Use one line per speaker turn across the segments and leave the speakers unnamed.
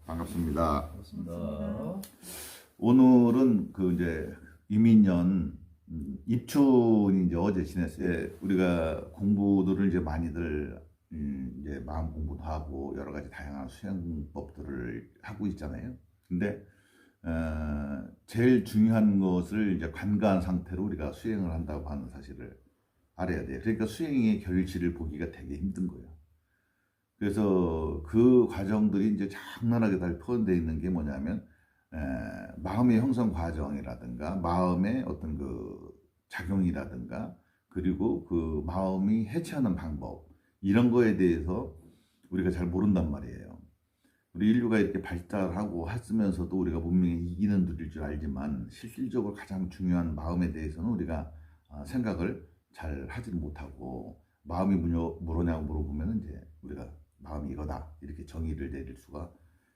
반갑습니다.
반갑습니다.
오늘은 이제 이민년 입춘이 이제 어제 지냈어요. 우리가 공부들을 이제 많이들 이제 마음 공부도 하고 여러 가지 다양한 수행법들을 하고 있잖아요. 근데 제일 중요한 것을 이제 관가한 상태로 우리가 수행을 한다고 하는 사실을 알아야 돼요. 그러니까 수행의 결실을 보기가 되게 힘든 거예요. 그래서 그 과정들이 이제 장난하게 다 포함되어 있는 게 뭐냐면 마음의 형성 과정이라든가 마음의 어떤 그 작용이라든가 그리고 그 마음이 해체하는 방법 이런 거에 대해서 우리가 잘 모른단 말이에요. 우리 인류가 이렇게 발달하고 했으면서도 우리가 문명에 이기는 들일 줄 알지만 실질적으로 가장 중요한 마음에 대해서는 우리가 생각을 잘 하지는 못하고 마음이 뭐냐고 물어보면 이제 우리가 마음이 이거다 이렇게 정의를 내릴 수가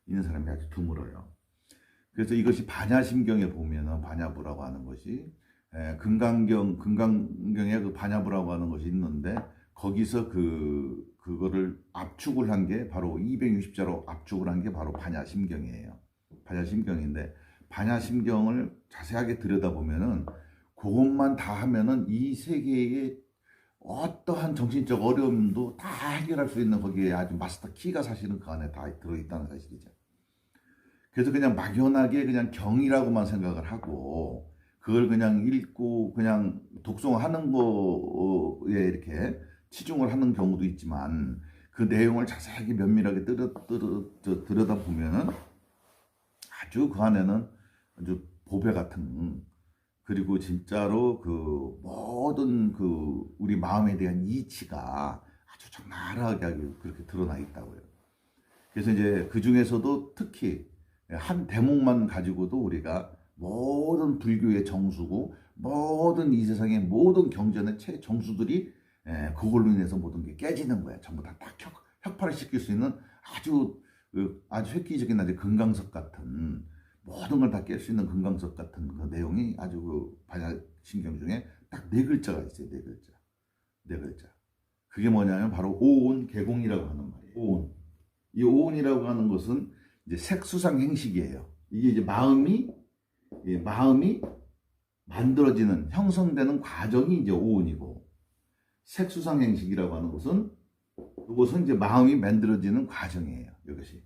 있는 사람이 아주 드물어요. 그래서 이것이 반야심경에 보면은 반야부라고 하는 것이 금강경에 그 반야부라고 하는 것이 있는데 거기서 그거를 압축을 한 게 바로 260자로 압축을 한 게 바로 반야심경이에요. 반야심경인데 반야심경을 자세하게 들여다보면은 그것만 다 하면은 이 세계의 어떠한 정신적 어려움도 다 해결할 수 있는 거기에 아주 마스터 키가 사실은 그 안에 다 들어있다는 사실이죠. 그래서 그냥 막연하게 그냥 경이라고만 생각을 하고 그걸 그냥 읽고 그냥 독송하는 거에 이렇게 치중을 하는 경우도 있지만 그 내용을 자세하게 면밀하게 들여다보면은 아주 그 안에는 아주 보배 같은 그리고 진짜로 그 모든 그 우리 마음에 대한 이치가 아주 적나라하게 그렇게 드러나 있다고요. 그래서 이제 그 중에서도 특히 한 대목만 가지고도 우리가 모든 불교의 정수고 모든 이 세상의 모든 경전의 정수들이 그걸로 인해서 모든 게 깨지는 거야. 전부 다 혁파를 시킬 수 있는 아주 획기적인 아주 금강석 같은 모든 걸 다 깰 수 있는 금강석 같은 그 내용이 아주 그 반야심경 중에 딱 네 글자가 있어요. 네 글자. 네 글자. 그게 뭐냐면 바로 오온 개공이라고 하는 말이에요. 오온. 이 오온이라고 하는 것은 이제 색수상 행식이에요. 이게 이제 마음이 만들어지는 형성되는 과정이 이제 오온이고 색수상 행식이라고 하는 것은 이것은 이제 마음이 만들어지는 과정이에요. 이것이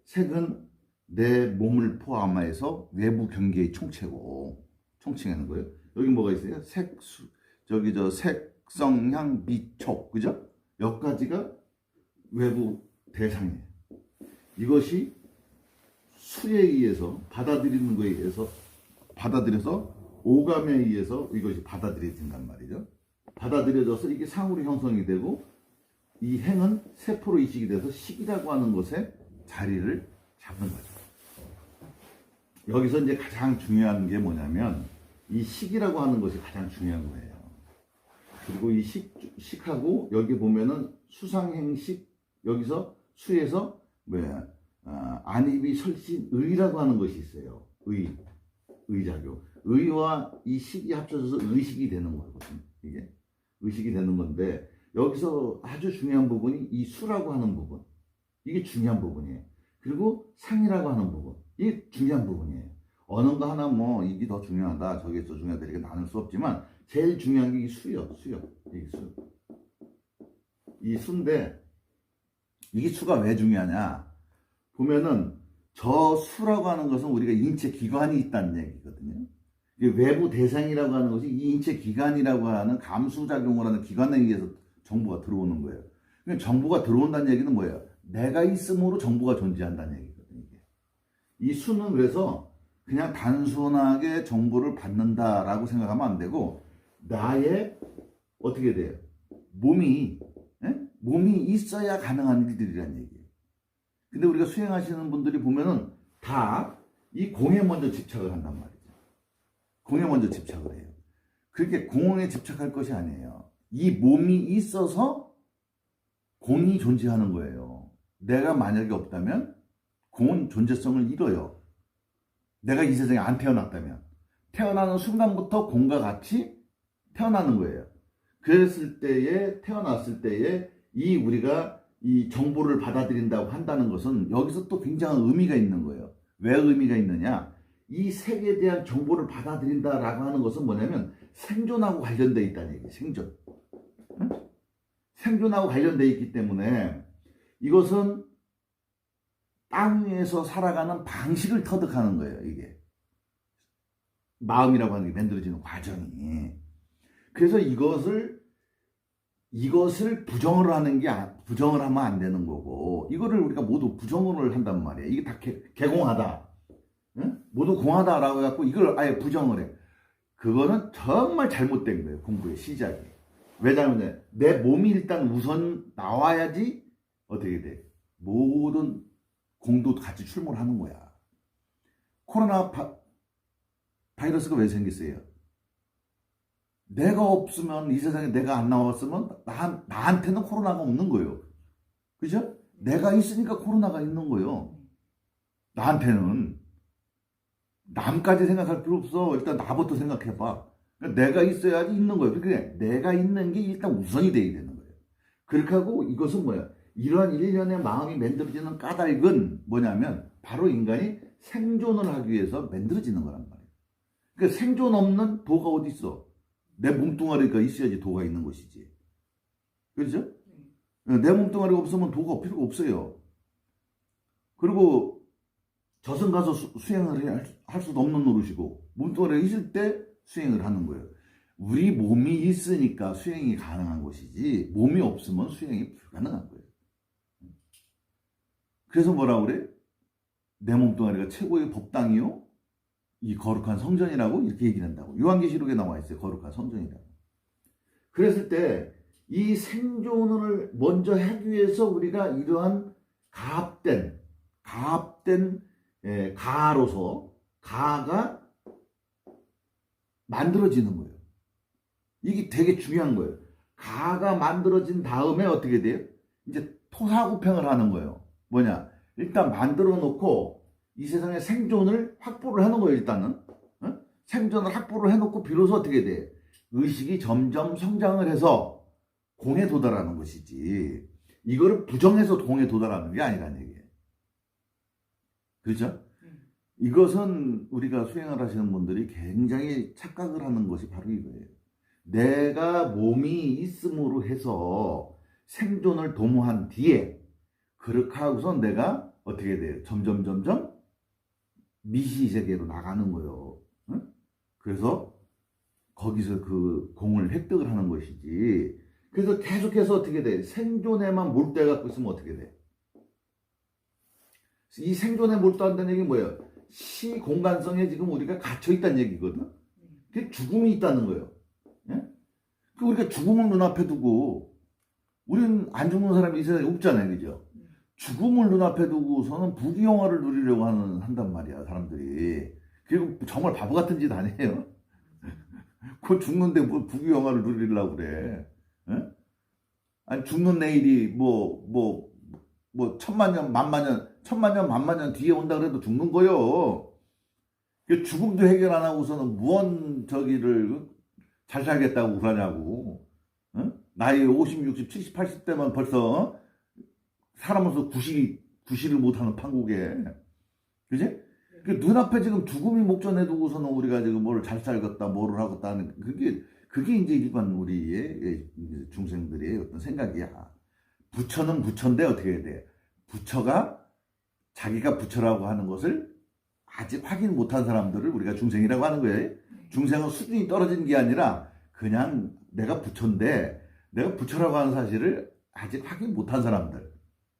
색은 내 몸을 포함해서 외부 경계의 총칭하는 거예요. 여기 뭐가 있어요? 색성향 미촉 그죠? 여기까지가 외부 대상이에요. 이것이 수에 의해서 받아들이는 거에 의해서 받아들여서 오감에 의해서 이것이 받아들여진단 말이죠. 받아들여져서 이게 상으로 형성이 되고 이 행은 세포로 이식이 돼서 식이라고 하는 것에 자리를 잡는 거죠. 여기서 이제 가장 중요한 게 뭐냐면 이 식이라고 하는 것이 가장 중요한 거예요. 그리고 이 식하고 여기 보면은 수상행식 여기서 수에서 안입이 설신 의라고 하는 것이 있어요. 의작용. 의와 이 식이 합쳐져서 의식이 되는 거거든요. 이게 의식이 되는 건데 여기서 아주 중요한 부분이 이 수라고 하는 부분. 이게 중요한 부분이에요. 그리고 상이라고 하는 부분. 이게 중요한 부분이에요. 어느 거 하나 뭐 이게 더 중요하다 저게 더 중요하다 이렇게 나눌 수 없지만 제일 중요한 게 이 수요. 이게 수. 이 수인데 이게 수가 왜 중요하냐 보면은 저 수라고 하는 것은 우리가 인체 기관이 있다는 얘기거든요. 외부 대상이라고 하는 것이 이 인체 기관이라고 하는 감수작용을 하는 기관에 의해서 정보가 들어오는 거예요. 그러니까 정보가 들어온다는 얘기는 뭐예요? 내가 있음으로 정보가 존재한다는 얘기거든요. 이 수는 그래서 그냥 단순하게 정보를 받는다라고 생각하면 안 되고 나의 어떻게 돼요? 몸이 있어야 가능한 일들이란 얘기예요. 근데 우리가 수행하시는 분들이 보면은 다 이 공에 먼저 집착을 한단 말이죠. 공에 먼저 집착을 해요. 그렇게 공에 집착할 것이 아니에요. 이 몸이 있어서 공이 존재하는 거예요. 내가 만약에 없다면 공은 존재성을 잃어요. 내가 이 세상에 안 태어났다면 태어나는 순간부터 공과 같이 태어나는 거예요. 그랬을 때에 태어났을 때에 이 우리가 이 정보를 받아들인다고 한다는 것은 여기서 또 굉장한 의미가 있는 거예요. 왜 의미가 있느냐? 이 색에 대한 정보를 받아들인다라고 하는 것은 뭐냐면 생존하고 관련되어 있다는 얘기예요. 생존. 응? 생존하고 관련되어 있기 때문에 이것은 땅에서 살아가는 방식을 터득하는 거예요. 이게 마음이라고 하는 게 만들어지는 과정이. 그래서 이것을 부정을 하는 게 부정을 하면 안 되는 거고, 이거를 우리가 모두 부정을 한단 말이에요. 이게 다 개공하다, 응? 모두 공하다라고 해갖고 이걸 아예 부정을 해. 그거는 정말 잘못된 거예요. 공부의 시작이. 왜냐하면 내 몸이 일단 우선 나와야지 어떻게 돼? 모든 공도 같이 출몰하는 거야. 코로나 바이러스가 왜 생겼어요? 내가 없으면, 이 세상에 내가 안 나왔으면 나한테는 코로나가 없는 거예요. 그죠? 내가 있으니까 코로나가 있는 거예요. 나한테는. 남까지 생각할 필요 없어. 일단 나부터 생각해봐. 그러니까 내가 있어야지 있는 거예요. 그러니까 내가 있는 게 일단 우선이 돼야 되는 거예요. 그렇게 하고 이것은 뭐야? 이러한 일련의 마음이 만들어지는 까닭은 뭐냐면 바로 인간이 생존을 하기 위해서 만들어지는 거란 말이에요. 그러니까 생존 없는 도가 어디 있어? 내 몸뚱아리가 있어야지 도가 있는 것이지. 그렇죠? 내 몸뚱아리가 없으면 도가 필요가 없어요. 그리고 저승 가서 수행을 할 수도 없는 노릇이고 몸뚱아리가 있을 때 수행을 하는 거예요. 우리 몸이 있으니까 수행이 가능한 것이지 몸이 없으면 수행이 불가능한 거예요. 그래서 뭐라 그래? 내 몸뚱아리가 최고의 법당이요? 이 거룩한 성전이라고 이렇게 얘기를 한다고. 요한계시록에 나와 있어요. 거룩한 성전이라고. 그랬을 때 이 생존을 먼저 하기 위해서 우리가 이러한 가압된 가로서 가가 만들어지는 거예요. 이게 되게 중요한 거예요. 가가 만들어진 다음에 어떻게 돼요? 이제 토사구팽을 하는 거예요. 뭐냐? 일단 만들어 놓고 이 세상에 생존을 확보를 해놓은 거예요. 일단은 생존을 확보를 해놓고 비로소 어떻게 돼? 의식이 점점 성장을 해서 공에 도달하는 것이지 이거를 부정해서 공에 도달하는 게 아니라는 얘기예요. 그렇죠? 이것은 우리가 수행을 하시는 분들이 굉장히 착각을 하는 것이 바로 이거예요. 내가 몸이 있음으로 해서 생존을 도모한 뒤에 그렇게 하고선 내가 어떻게 돼요? 점점 미시세계로 나가는 거예요. 응? 그래서 거기서 그 공을 획득을 하는 것이지. 그래서 계속해서 어떻게 돼? 생존에만 몰두해갖고 있으면 어떻게 돼? 이 생존에 몰두한다는 얘기는 뭐예요? 시공간성에 지금 우리가 갇혀있다는 얘기거든. 그게 죽음이 있다는 거예요. 예? 우리가 죽음을 눈앞에 두고 우리는 안 죽는 사람이 이 세상에 없잖아요. 그죠? 죽음을 눈앞에 두고서는 부귀영화를 누리려고 한단 말이야, 사람들이. 그리고 정말 바보 같은 짓 아니에요? 그 죽는데 뭐 부귀영화를 누리려고 그래. 예? 아니, 죽는 내일이 천만 년, 만만 년 뒤에 온다 그래도 죽는 거요. 죽음도 해결 안 하고서는 무언 잘 살겠다고 그러냐고. 응? 나이 50, 60, 70, 80대만 벌써 사람으로서 구실을 못하는 판국에. 그지? 그 눈앞에 지금 죽음이 목전에 두고서는 우리가 지금 뭐를 잘 살겠다, 뭐를 하겠다 하는 그게 이제 일반 우리의 중생들의 어떤 생각이야. 부처는 부처인데 어떻게 해야 돼? 부처가 자기가 부처라고 하는 것을 아직 확인 못한 사람들을 우리가 중생이라고 하는 거예요. 중생은 수준이 떨어진 게 아니라 그냥 내가 부처인데 내가 부처라고 하는 사실을 아직 확인 못한 사람들을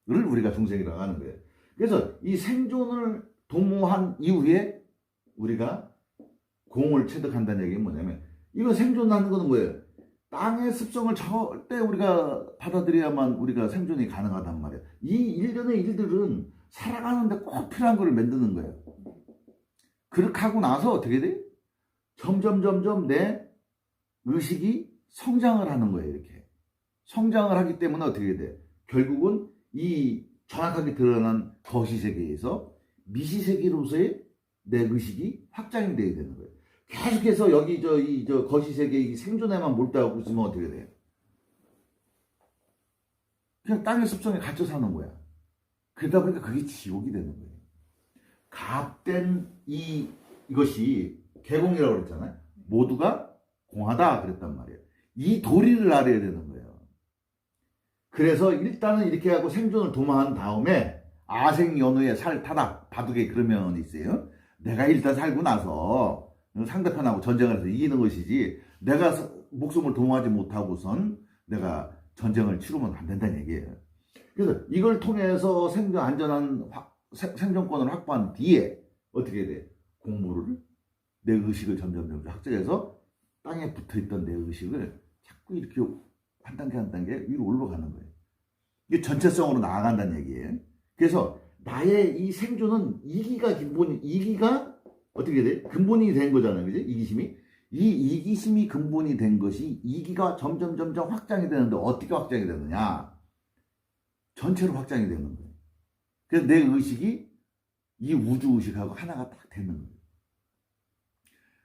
우리가 중생이라고 하는 거예요. 그래서 이 생존을 도모한 이후에 우리가 공을 체득한다는 얘기는 뭐냐면 이거 생존하는 거는 뭐예요? 땅의 습성을 절대 우리가 받아들여야만 우리가 생존이 가능하단 말이에요. 이 일련의 일들은 살아가는데 꼭 필요한 걸 만드는 거예요. 그렇게 하고 나서 어떻게 돼? 점점 내 의식이 성장을 하는 거예요. 이렇게 성장을 하기 때문에 어떻게 돼? 결국은 이 정확하게 드러난 거시세계에서 미시세계로서의 내 의식이 확장이 돼야 되는 거예요. 계속해서 여기 저 거시세계 이 생존에만 몰두하고 있으면 어떻게 돼요? 그냥 땅의 습성에 갇혀 사는 거야. 그러다 보니까 그게 지옥이 되는 거예요. 값된 이것이 개공이라고 그랬잖아요. 모두가 공하다 그랬단 말이에요. 이 도리를 알아야 되는 거예요. 그래서 일단은 이렇게 하고 생존을 도모한 다음에 아생연후의 살타다 바둑에 그런 면이 있어요. 내가 일단 살고 나서 상대편하고 전쟁을 해서 이기는 것이지 내가 목숨을 도모하지 못하고선 내가 전쟁을 치르면 안 된다는 얘기예요. 그래서 이걸 통해서 안전한 생존권을 확보한 뒤에 어떻게 돼? 공부를 내 의식을 점점 확장해서 땅에 붙어있던 내 의식을 자꾸 이렇게 한 단계 한 단계 위로 올라가는 거예요. 이게 전체성으로 나아간다는 얘기예요. 그래서 나의 이 생존은 이기가 어떻게 돼? 근본이 된 거잖아요. 그지? 이기심이. 이 이기심이 근본이 된 것이 이기가 점점 확장이 되는데 어떻게 확장이 되느냐? 전체로 확장이 되는 거예요. 그래서 내 의식이 이 우주의식하고 하나가 딱 되는 거예요.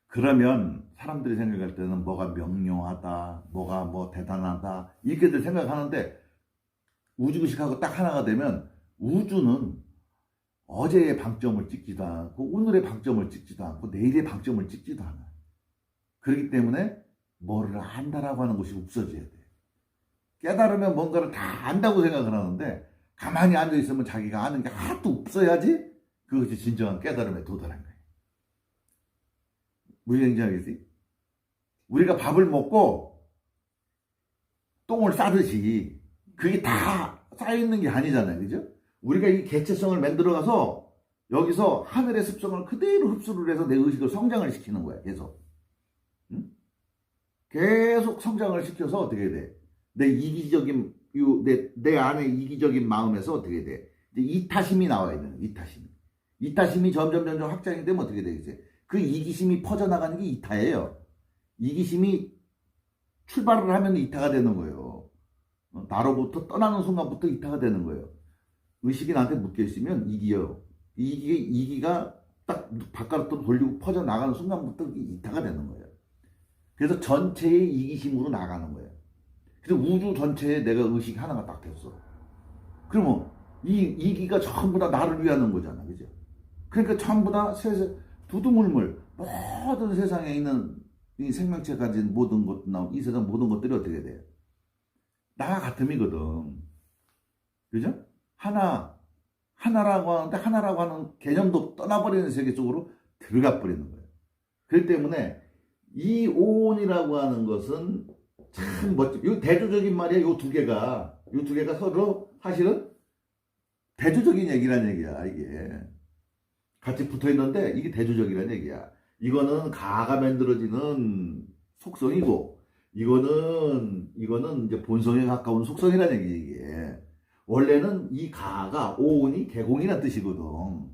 그러면 사람들이 생각할 때는 뭐가 명료하다, 뭐가 뭐 대단하다 이렇게들 생각하는데 우주의식하고 딱 하나가 되면 우주는 어제의 방점을 찍지도 않고 오늘의 방점을 찍지도 않고 내일의 방점을 찍지도 않아요. 그렇기 때문에 뭐를 안다라고 하는 것이 없어져야 돼. 깨달으면 뭔가를 다 안다고 생각을 하는데 가만히 앉아있으면 자기가 아는 게 하나도 없어야지 그것이 진정한 깨달음에 도달한 거예요. 무슨 얘기인지 알겠지? 우리가 밥을 먹고 똥을 싸듯이 그게 다 쌓여있는 게 아니잖아요. 그죠? 우리가 이 개체성을 만들어가서 여기서 하늘의 습성을 그대로 흡수를 해서 내 의식을 성장을 시키는 거야. 계속. 응? 계속 성장을 시켜서 어떻게 돼? 내 이기적인 내 안에 이기적인 마음에서 어떻게 돼? 이제 이타심이 나와야 되는 이타심. 이타심이 점점 확장이 되면 어떻게 되겠어요? 그 이기심이 퍼져나가는 게 이타예요. 이기심이 출발을 하면 이타가 되는 거예요. 나로부터 떠나는 순간부터 이타가 되는 거예요. 의식이 나한테 묶여있으면 이기요. 이기가 딱 바깥으로 돌리고 퍼져나가는 순간부터 이타가 되는 거예요. 그래서 전체의 이기심으로 나가는 거예요. 그래서 우주 전체에 내가 의식이 하나가 딱 됐어. 그러면 이 이기가 전부 다 나를 위하는 거잖아. 그죠? 그러니까 전부 다 두두물물 모든 세상에 있는 이 생명체 가진 모든 것도 이 세상 모든 것들이 어떻게 돼요? 나와 같음이거든. 그죠? 하나라고 하는데 하나라고 하는 개념도 떠나버리는 세계 속으로 들어가 버리는 거예요. 그렇기 때문에 이 오온이라고 하는 것은 참 멋져. 이 대조적인 말이야. 이 두 개가 서로 사실은 대조적인 얘기란 얘기야. 이게 같이 붙어 있는데 이게 대조적이란 얘기야. 이거는 가가 만들어지는 속성이고 이거는 이제 본성에 가까운 속성이란 얘기. 이게 원래는 이 가가 오온이 개공이란 뜻이거든. 어?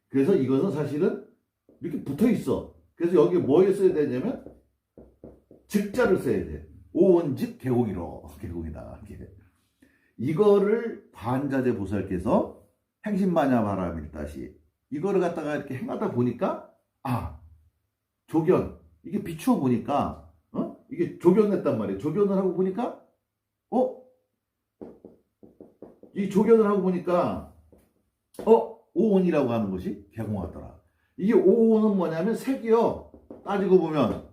그래서 이것은 사실은 이렇게 붙어 있어. 그래서 여기 뭐 써야 되냐면 즉자를 써야 돼. 오온즉 개공이다. 이거를 반자재 보살께서 행신마냐 바라밀다시 이거를 갖다가 이렇게 행하다 보니까 조견 이게 비추어 보니까 이게 조견했단 말이에요. 조견을 하고 보니까 이 조견을 하고 보니까 오온이라고 하는 것이 개공하더라. 이게 오온은 뭐냐면 색이요. 따지고 보면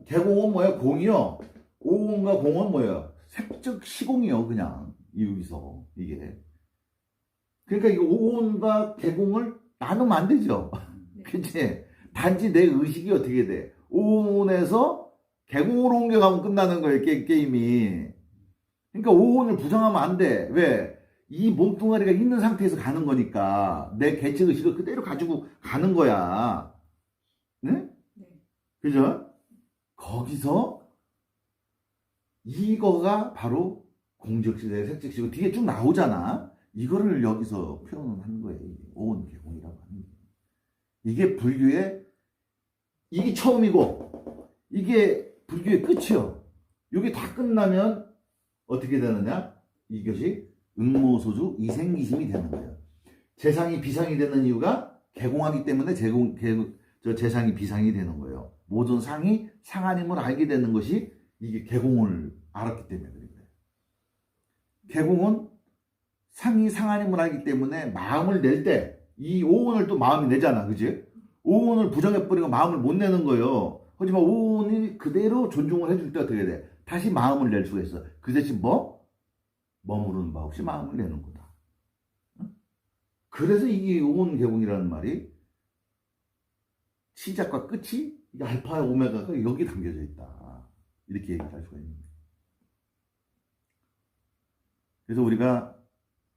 개공은 뭐야? 공이요. 오온과 공은 뭐야? 색적 시공이요. 그냥 여기서 이게. 그러니까 이 오온과 개공을 나누면 안 되죠.
네.
그치? 단지 내 의식이 어떻게 돼? 오온에서 개공으로 옮겨가면 끝나는 거예요. 게임이. 그러니까 오온을 부정하면 안 돼. 왜? 이 몸뚱아리가 있는 상태에서 가는 거니까 내 개체 의식을 그대로 가지고 가는 거야. 네?
네.
그죠? 거기서 이거가 바로 공적시대, 색적시고 뒤에 쭉 나오잖아. 이거를 여기서 표현을 하는 거예요. 오온 개공이라고 하는 게. 이게 불교의 이게 처음이고 이게 불교의 끝이요. 이게 다 끝나면 어떻게 되느냐? 이것이 응모소주 이생기심이 되는 거예요. 재상이 비상이 되는 이유가 개공하기 때문에 재상이 비상이 되는 거예요. 모든 상이 상하님을 알게 되는 것이 이게 개공을 알았기 때문에 그런 거예요. 개공은 상이 상하님을 하기 때문에 마음을 낼 때 이 오온을 또 마음이 내잖아. 그지? 오온을 부정해버리고 마음을 못 내는 거예요. 하지만 오온이 그대로 존중을 해줄 때 어떻게 돼? 다시 마음을 낼 수가 있어. 그 대신 뭐? 머무르는 바 없이 마음을 내는 거다. 그래서 이 오온 개공이라는 말이 시작과 끝이 알파 오메가가 여기 담겨져 있다. 이렇게 얘기할 수가 있는 거예요. 그래서 우리가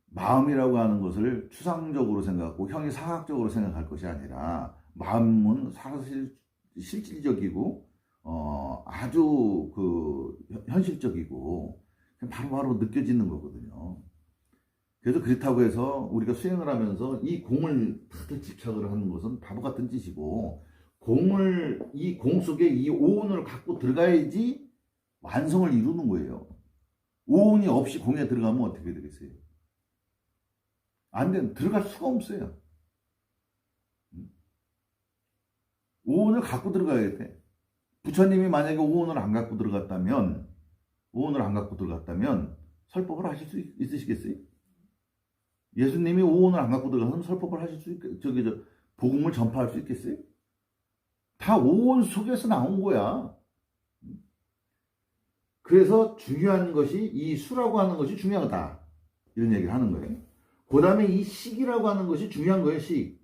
마음이라고 하는 것을 추상적으로 생각하고 형이 사학적으로 생각할 것이 아니라 마음은 사실 실질적이고 아주 그 현실적이고 바로바로 느껴지는 거거든요. 그래서 그렇다고 해서 우리가 수행을 하면서 이 공을 다들 집착을 하는 것은 바보 같은 짓이고 이 공 속에 이 오온을 갖고 들어가야지 완성을 이루는 거예요. 오온이 없이 공에 들어가면 어떻게 되겠어요? 안 돼. 들어갈 수가 없어요. 오온을 갖고 들어가야 돼. 부처님이 만약에 오온을 안 갖고 들어갔다면 설법을 하실 수 있으시겠어요? 예수님이 오온을 안 갖고 들어가면 설법을 하실 수 복음을 전파할 수 있겠어요? 다 오온 속에서 나온 거야. 그래서 중요한 것이 이 수라고 하는 것이 중요하다. 이런 얘기를 하는 거예요. 그 다음에 이 식이라고 하는 것이 중요한 거예요. 식.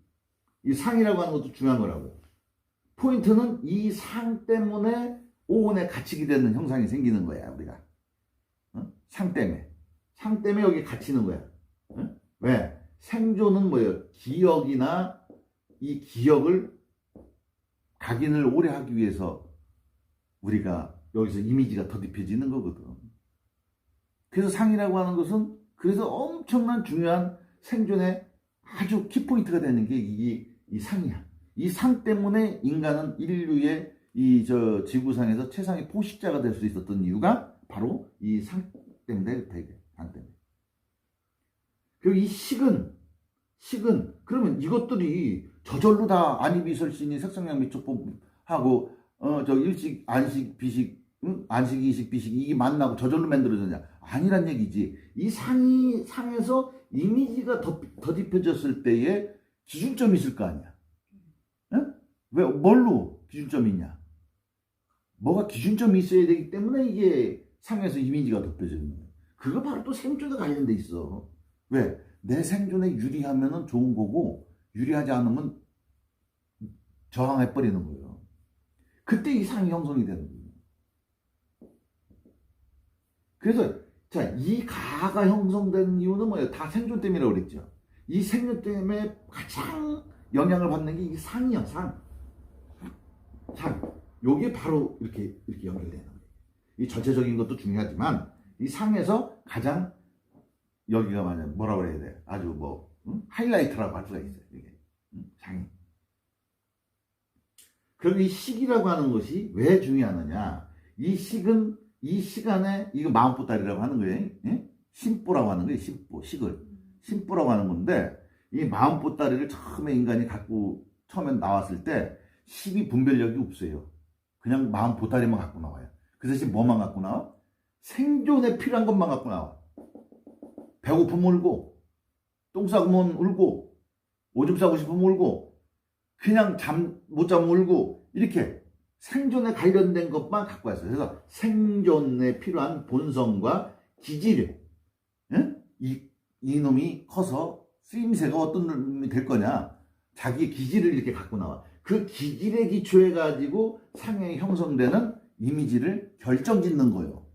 이 상이라고 하는 것도 중요한 거라고. 포인트는 이 상 때문에 오온에 갇히게 되는 형상이 생기는 거야. 우리가. 상 때문에. 상 때문에 여기 갇히는 거야. 왜? 생존은 뭐예요? 기억이나 이 기억을 각인을 오래 하기 위해서 우리가 여기서 이미지가 더딥혀지는 거거든. 그래서 상이라고 하는 것은 그래서 엄청난 중요한 생존의 아주 키포인트가 되는 게 이 상이야. 이 상 때문에 인간은 인류의 지구상에서 최상의 포식자가 될 수 있었던 이유가 바로 이 상 때문에 상 때문에. 그리고 이 식은 그러면 이것들이 저절로 다 안이비설신이 색성량 미촉법하고 일식 안식 비식 안식 이식 비식 이게 만나고 저절로 만들어졌냐? 아니란 얘기지. 이 상에서 이미지가 더딥혀졌을 때에 기준점이 있을 거 아니야. 응? 왜 뭘로 기준점이 있냐? 뭐가 기준점이 있어야 되기 때문에 이게 상에서 이미지가 덮여지는 거야. 그거 바로 또 생존에 관련돼 있어. 왜? 내 생존에 유리하면은 좋은 거고 유리하지 않으면 저항해버리는 거예요. 그때 이 상이 형성이 되는 거예요. 그래서 이 가가 형성된 이유는 뭐예요? 다 생존 때문이라고 그랬죠. 이 생존 때문에 가장 영향을 받는 게 이 상이야. 상. 요게 바로 이렇게 연결되는 거예요. 이 전체적인 것도 중요하지만 이 상에서 가장 여기가 뭐라고 해야 돼? 아주 하이라이트라고 할 수가 있어요. 이게 상이. 그럼 이 식이라고 하는 것이 왜 중요하느냐? 이 식은 이 시간에 이거 마음보따리라고 하는 거예요. 예? 심보라고 하는 거예요. 심보라고 하는 건데 이 마음보따리를 처음에 인간이 갖고 처음에 나왔을 때 식이 분별력이 없어요. 그냥 마음보따리만 갖고 나와요. 그 대신 뭐만 갖고 나와? 생존에 필요한 것만 갖고 나와. 배고프면 울고 똥 싸고면 울고 오줌 싸고 싶으면 울고 그냥 못 자면 울고 이렇게 생존에 관련된 것만 갖고 왔어요. 그래서 생존에 필요한 본성과 기질, 이놈이 커서 쓰임새가 어떤 놈이 될 거냐, 자기의 기질을 이렇게 갖고 나와. 그 기질에 기초해 가지고 상에 형성되는 이미지를 결정짓는 거예요.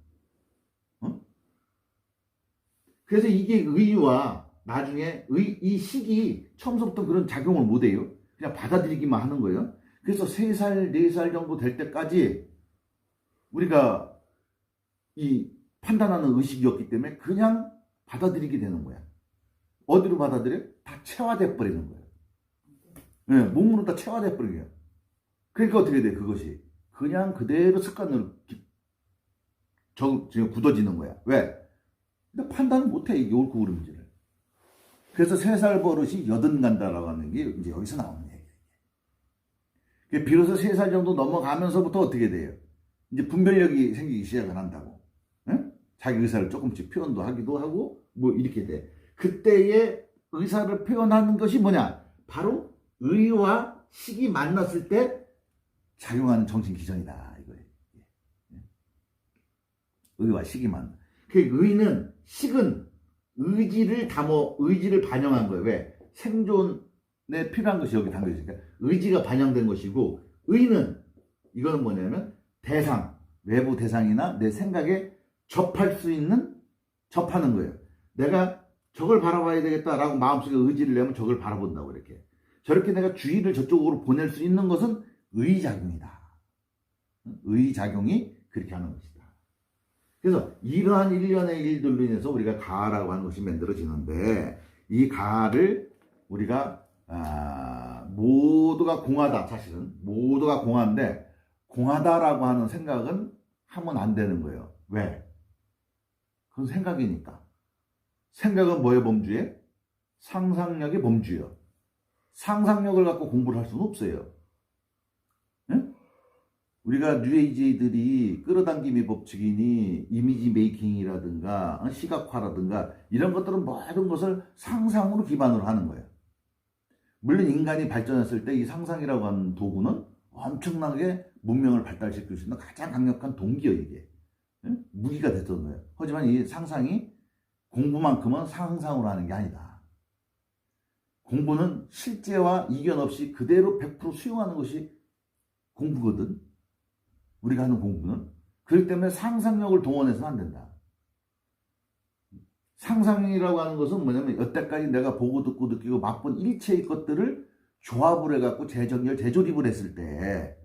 그래서 이게 의와 나중에 이 식이 처음부터 그런 작용을 못해요. 그냥 받아들이기만 하는 거예요. 그래서 3살, 4살 정도 될 때까지 우리가 이 판단하는 의식이었기 때문에 그냥 받아들이게 되는 거야. 어디로 받아들여? 다 체화돼 버리는 거야. 네, 몸으로 다 체화돼 버리는 거야. 그러니까 어떻게 돼? 그것이 그냥 그대로 습관으로 지금 굳어지는 거야. 왜? 근데 판단을 못해, 이게 옳고 그름지를. 그래서 3살 버릇이 여든간다라고 하는 게 이제 여기서 나오는 얘기예요. 비로소 3살 정도 넘어가면서부터 어떻게 돼요? 이제 분별력이 생기기 시작을 한다고. 응? 자기 의사를 조금씩 표현도 하기도 하고 뭐 이렇게 돼. 그때의 의사를 표현하는 것이 뭐냐? 바로 의와 식이 만났을 때 작용하는 정신 기전이다 이거예요. 의와 식이 만나. 그 의는 식은 의지를 의지를 반영한 거예요. 왜? 생존에 필요한 것이 여기 담겨 있으니까 의지가 반영된 것이고, 의는 이거는 뭐냐면 대상, 외부 대상이나 내 생각에 접할 수 있는 접하는 거예요. 내가 저걸 바라봐야 되겠다라고 마음속에 의지를 내면 저걸 바라본다고 이렇게. 저렇게 내가 주의를 저쪽으로 보낼 수 있는 것은 의작용이다. 의작용이 그렇게 하는 것이다. 그래서 이러한 일련의 일들로 인해서 우리가 가라고 하는 것이 만들어지는데, 이 가를 우리가 모두가 공하다. 사실은 모두가 공한데 공하다라고 하는 생각은 하면 안 되는 거예요. 왜? 그건 생각이니까. 생각은 뭐의 범주에? 상상력의 범주예요. 상상력을 갖고 공부를 할 수는 없어요. 응? 우리가 뉴에이지들이 끌어당김의 법칙이니 이미지 메이킹이라든가 시각화라든가 이런 것들은 모든 것을 상상으로 기반으로 하는 거예요. 물론 인간이 발전했을 때 이 상상이라고 하는 도구는 엄청나게 문명을 발달시킬 수 있는 가장 강력한 동기예요. 이게 무기가 됐던 거예요. 하지만 이 상상이 공부만큼은 상상으로 하는 게 아니다. 공부는 실제와 이견 없이 그대로 100% 수용하는 것이 공부거든. 우리가 하는 공부는. 그렇기 때문에 상상력을 동원해서는 안 된다. 상상이라고 하는 것은 뭐냐면 여태까지 내가 보고 듣고 느끼고 맛본 일체의 것들을 조합을 해갖고 재정렬, 재조립을 했을 때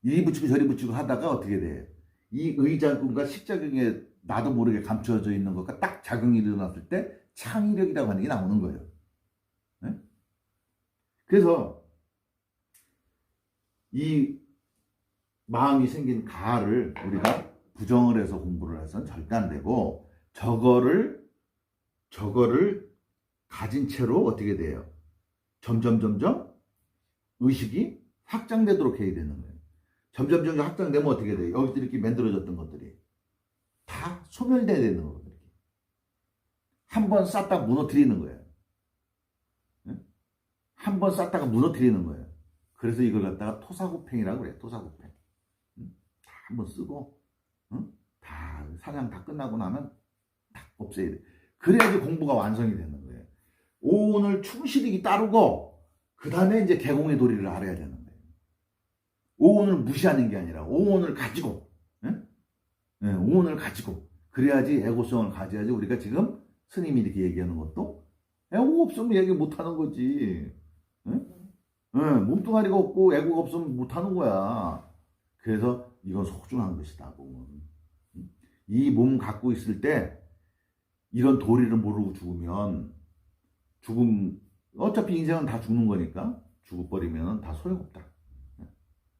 이리 붙이고 저리 붙이고 하다가 어떻게 돼? 이 의작용과 식작용에 나도 모르게 감춰져 있는 것과 딱 작용이 일어났을 때 창의력이라고 하는 게 나오는 거예요. 네? 그래서 이 마음이 생긴 가를 우리가 부정을 해서 공부를 해서는 절대 안 되고, 저거를 가진 채로 어떻게 돼요? 점점 의식이 확장되도록 해야 되는 거예요. 점점 확장되면 어떻게 돼요? 여기서 이렇게 만들어졌던 것들이 다 소멸돼야 되는 거거든요. 한번 쌌다가 무너뜨리는 거예요. 한번 쌌다가 무너뜨리는 거예요. 그래서 이걸 갖다가 토사구팽이라고 그래요. 토사구팽. 다 한번 쓰고, 다 사냥 다 끝나고 나면 딱 없애야 돼. 그래야지 공부가 완성이 되는 거예요. 오온을 충실히 따르고 그 다음에 이제 개공의 도리를 알아야 되는 거예요. 오온을 무시하는 게 아니라 오온을 가지고, 오온을 가지고 그래야지 애고성을 가져야지. 우리가 지금 스님이 이렇게 얘기하는 것도 애고 없으면 얘기 못하는 거지. 몸뚱아리가 없고 애고가 없으면 못하는 거야. 그래서 이건 소중한 것이다. 몸은. 이 몸 갖고 있을 때 이런 도리를 모르고 죽으면 어차피 인생은 다 죽는 거니까 죽어버리면 다 소용없다.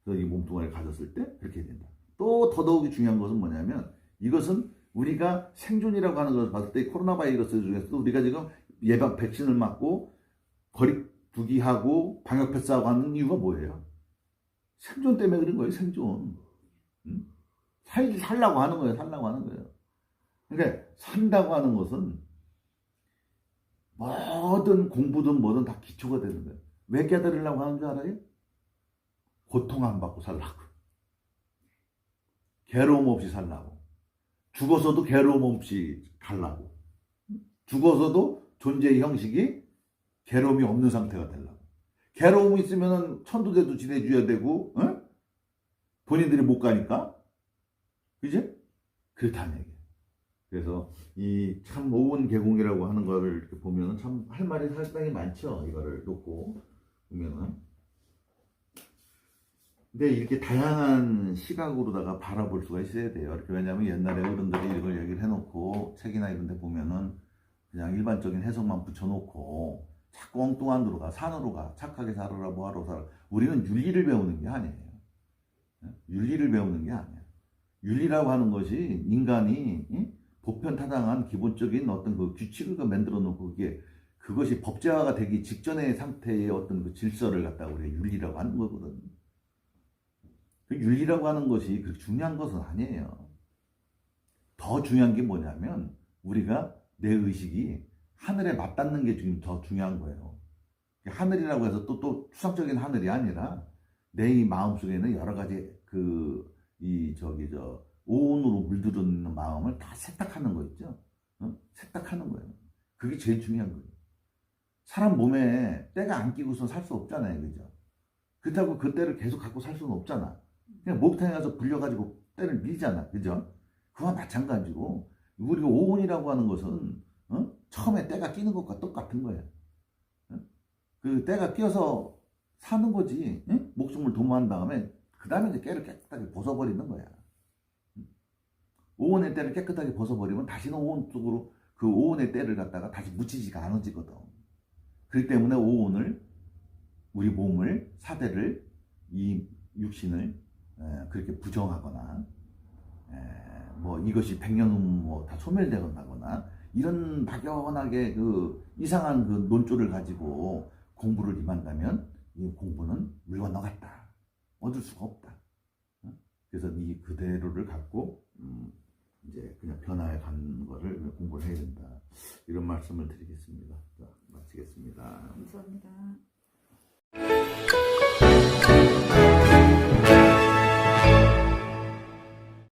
그래서 이 몸뚱아리를 가졌을 때 그렇게 된다. 또 더더욱이 중요한 것은 뭐냐면, 이것은 우리가 생존이라고 하는 것을 봤을 때 코로나 바이러스 중에서도 우리가 지금 예방 백신을 맞고 거리두기하고 방역 패스하고 하는 이유가 뭐예요? 생존 때문에 그런 거예요. 생존. 살라고 하는 거예요. 살라고 하는 거예요. 그러니까 산다고 하는 것은 뭐든 공부든 뭐든 다 기초가 되는 거예요. 왜 깨달으려고 하는 줄 알아요? 고통 안 받고 살라고. 괴로움 없이 살라고. 죽어서도 괴로움 없이 가려고. 죽어서도 존재의 형식이 괴로움이 없는 상태가 되려고. 괴로움이 있으면 천도대도 지내줘야 되고, 본인들이 못 가니까. 그지? 그렇다는 얘기예요. 그래서 이 참 오온 개공이라고 하는 거를 이렇게 보면은 참 할 말이 상당히 많죠. 이거를 놓고 보면은. 근데 이렇게 다양한 시각으로다가 바라볼 수가 있어야 돼요. 이렇게. 왜냐하면 옛날에 어른들이 이걸 얘기를 해놓고 책이나 이런 데 보면은 그냥 일반적인 해석만 붙여놓고 자꾸 엉뚱한 데로 가, 산으로 가, 착하게 살아라, 뭐하러 살아. 우리는 윤리를 배우는 게 아니에요. 윤리를 배우는 게 아니에요. 윤리라고 하는 것이 인간이 보편타당한 기본적인 어떤 그 규칙을 만들어 놓고 그것이 법제화가 되기 직전의 상태의 어떤 그 질서를 갖다가 우리가 윤리라고 하는 거거든. 그 윤리라고 하는 것이 그렇게 중요한 것은 아니에요. 더 중요한 게 뭐냐면 우리가 내 의식이 하늘에 맞닿는 게 지금 더 중요한 거예요. 하늘이라고 해서 또 추상적인 하늘이 아니라 내 이 마음 속에는 여러 가지 오온으로 물들은 마음을 다 세탁하는 거 있죠. 세탁하는 거예요. 그게 제일 중요한 거예요. 사람 몸에 때가 안 끼고서 살 수 없잖아요, 그죠? 그렇다고 그 때를 계속 갖고 살 수는 없잖아. 그냥 목욕탕에 가서 불려가지고 때를 밀잖아, 그죠? 그와 마찬가지고 우리가 오온이라고 하는 것은 처음에 때가 끼는 것과 똑같은 거예요. 그 때가 끼어서 사는 거지. 목숨을 도모한 다음에 그 다음에 이제 깨를 깨끗하게 벗어버리는 거야. 오온의 때를 깨끗하게 벗어버리면 다시는 오온 쪽으로 그 오온의 때를 갖다가 다시 묻히지가 않아지거든. 그렇기 때문에 오온을 우리 몸을 사대를 이 육신을 그렇게 부정하거나 뭐 이것이 100년 후 다 소멸되거나 이런 막연하게 그 이상한 그 논조를 가지고 공부를 임한다면 이 공부는 물 건너갔다. 얻을 수가 없다. 그래서 이 그대로를 갖고 이제 그냥 변화해 가는 거를 공부를 해야 된다. 이런 말씀을 드리겠습니다. 자, 마치겠습니다.
감사합니다.